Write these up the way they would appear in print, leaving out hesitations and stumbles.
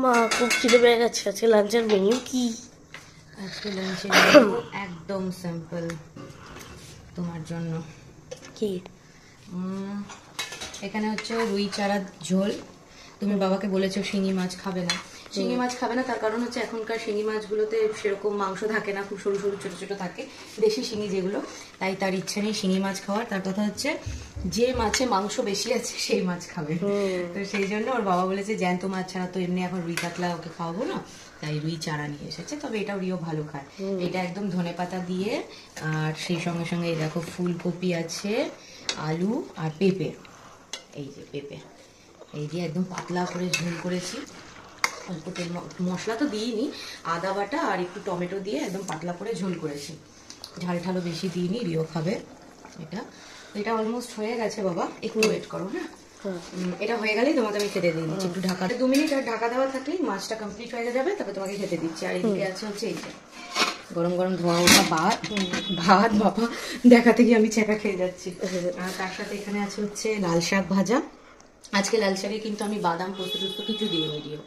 মা খুব খিদে পেয়ে গেছে। আজকে লাঞ্চের মেনু কি? আজকে লাঞ্চের মেনু একদম সিম্পল তোমার জন্য। কি? এখানে হচ্ছে রুই চারার ঝোল। তুমি বাবাকে বলেছো শিঙি মাছ খাবে না, শিঙি মাছ খাবে না, তার কারণ হচ্ছে এখনকার শিঙি মাছগুলোতে সেরকম মাংস থাকে না, খুব সরু সরু ছোট ছোট থাকে, দেশি শিঙি যেগুলো, তাই তার ইচ্ছে নেই শিঙি মাছ খাওয়ার। তার কথা হচ্ছে যে মাছে মাংস বেশি আছে সেই মাছ খাবে। তো সেই জন্য ওর বাবা বলেছে জ্যান্ত মাছ ছাড়া তো এমনি এখন রুই কাতলা ওকে খাওয়াবো না, তাই রুই চারা নিয়ে এসেছে। তবে এটাও রিও ভালো খায়। এটা একদম ধনেপাতা দিয়ে, আর সেই সঙ্গে সঙ্গে এই দেখো ফুলকপি আছে, আলু আর পেঁপে, এই যে পেঁপে, এই দিয়ে একদম পাতলা করে ঝোল করেছি। অল্প তেল মশলা তো দিইনি, আদা বাটা আর একটু টমেটো দিয়ে একদম পাতলা করে ঝোল করেছি। ঝাল ঠালও বেশি দিইনি, রিও খাবে এটা। এটা অলমোস্ট হয়ে গেছে বাবা, একটু ওয়েট করো। হ্যাঁ, এটা হয়ে গেলেই তোমাকে আমি খেতে দিয়ে দিচ্ছি। একটু ঢাকা 2 মিনিট আর ঢাকা দেওয়া থাকলেই মাছটা কমপ্লিট হয়ে যাবে, তারপর তোমাকে খেতে দিচ্ছি। আর এদিকে আছে হচ্ছে এই যে গরম গরম ধোয়া ওঠা ভাত। বাবা দেখাতে গিয়ে আমি ছেঁকা খেয়ে যাচ্ছি। আর তার সাথে এখানে আছে হচ্ছে লাল শাক ভাজা। আজকে লাল শাকে কিন্তু আমি বাদাম পোস্ত টোস্ত কিছু দিয়ে দিও,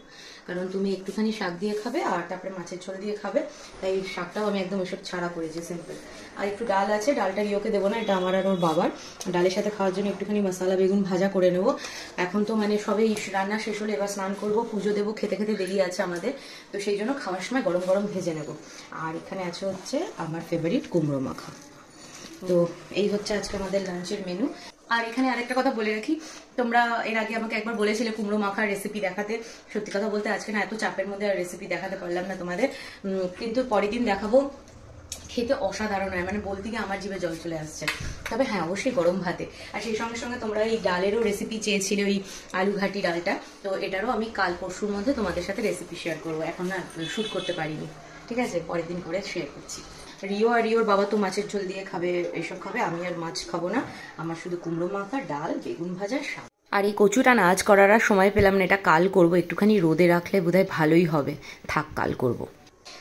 কারণ তুমি একটুখানি শাক দিয়ে খাবে আর তারপরে মাছের ঝোল দিয়ে খাবে, তাই শাকটাও আমি একদম এসব ছাড়া করেছি, সিম্পল। আর একটু ডাল আছে, ডালটা রিওকে দেবো না, এটা আমার আর ওর বাবার। ডালের সাথে খাওয়ার জন্য একটুখানি মশলা বেগুন ভাজা করে নেবো। এখন তো মানে সবেই রান্না শেষ হলে এবার স্নান করবো, পুজো দেবো, খেতে খেতে দেরি আছে আমাদের, তো সেই জন্য খাওয়ার সময় গরম গরম ভেজে নেবো। আর এখানে আছে হচ্ছে আমার ফেভারিট কুমড়ো মাখা। তো এই হচ্ছে আজকে আমাদের লাঞ্চের মেনু। আর এখানে আরেকটা কথা বলে রাখি, তোমরা এর আগে আমাকে একবার বলেছিলে কুমড়ো মাখার রেসিপি দেখাতে। সত্যি কথা বলতে আজকে না এত চাপের মধ্যে আর রেসিপি দেখাতে পারলাম না তোমাদের, কিন্তু পরের দিন দেখাবো। খেতে অসাধারণ হয়, মানে বলতে গিয়ে আমার জিভে জল চলে আসছে। তবে হ্যাঁ, অবশ্যই গরম ভাতে। আর সেই সঙ্গে সঙ্গে তোমরা এই ডালেরও রেসিপি চেয়েছিলে, ওই আলু ঘাটি ডালটা, তো এটারও আমি কাল পরশুর মধ্যে তোমাদের সাথে রেসিপি শেয়ার করবো। এখন না শুট করতে পারিনি, ঠিক আছে, পরের দিন করে শেয়ার করছি। রিও আর রিওর বাবা তো মাছের ঝোল দিয়ে খাবে, এইসব খাবে, আমি আর মাছ খাবো না, আমার শুধু কুমড়ো মাখা, ডাল, বেগুন ভাজা, শাক। আর এই কচুটা না আজ করার আর সময় পেলাম না, এটা কাল করবো, একটুখানি রোদে রাখলে বোধহয় ভালোই হবে, থাক কাল করবো।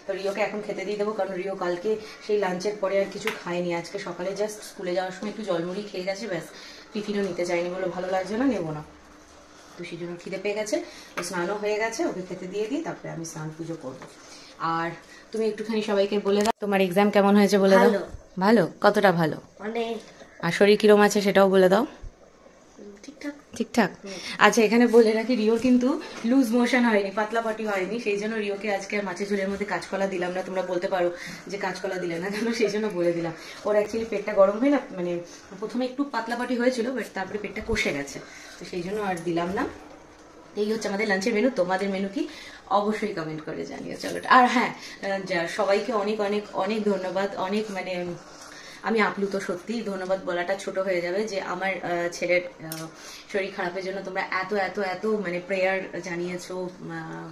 তো রিওকে এখন খেতে দিয়ে দেবো, কারণ রিও কালকে সেই লাঞ্চের পরে আর কিছু খায়নি। আজকে সকালে জাস্ট স্কুলে যাওয়ার সময় একটু জলমুড়ি খেয়ে গেছে, ব্যাস, টিফিনও নিতে চাইনি, বলে ভালো লাগছে না, নেবো না। তো সেই জন্য খিদে পেয়ে গেছে, ও স্নানও হয়ে গেছে, ওকে খেতে দিয়ে দিই, তারপরে আমি স্নান পুজো করবো। আর তুমি একটুখানি সবাইকে বলে দাও তোমার এক্সাম কেমন হয়েছে বলে দাও। ভালো? কতটা ভালো? আর শরীর কিরম আছে সেটাও বলে দাও। ঠিকঠাক। আচ্ছা, এখানে বলে রাখি, রিওর কিন্তু লুজ মোশন হয়নি, পাতলা পাটি হয়নি, সেই জন্য রিওকে আজকে আর মাছের ঝোলের মধ্যে কাঁচকলা দিলাম না। তোমরা বলতে পারো যে কাঁচকলা দিলে না কেন, সেই জন্য বলে দিলাম। ওর অ্যাকচুয়ালি পেটটা গরম হয়ে না, মানে প্রথমে একটু পাতলা পাটি হয়েছিল, বাট তারপরে পেটটা কষে গেছে, তো সেই জন্য আর দিলাম না। এই হচ্ছে আমাদের লাঞ্চের মেনু। তোমাদের মেনু কি অবশ্যই কমেন্ট করে জানিও। চলো, আর হ্যাঁ, সবাইকে অনেক অনেক অনেক ধন্যবাদ। অনেক মানে আমি আপ্লুত, সত্যি ধন্যবাদ বলাটা ছোট হয়ে যাবে, যে আমার ছেলের শরীর খারাপের জন্য তোমরা এত এত এত মানে প্রেয়ার জানিয়েছো,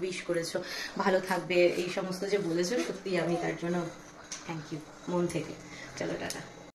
উইশ করেছো, ভালো থাকবে, এই সমস্ত যে বলেছো, সত্যি আমি তার জন্য থ্যাংক ইউ মন থেকে। চলো, টাটা।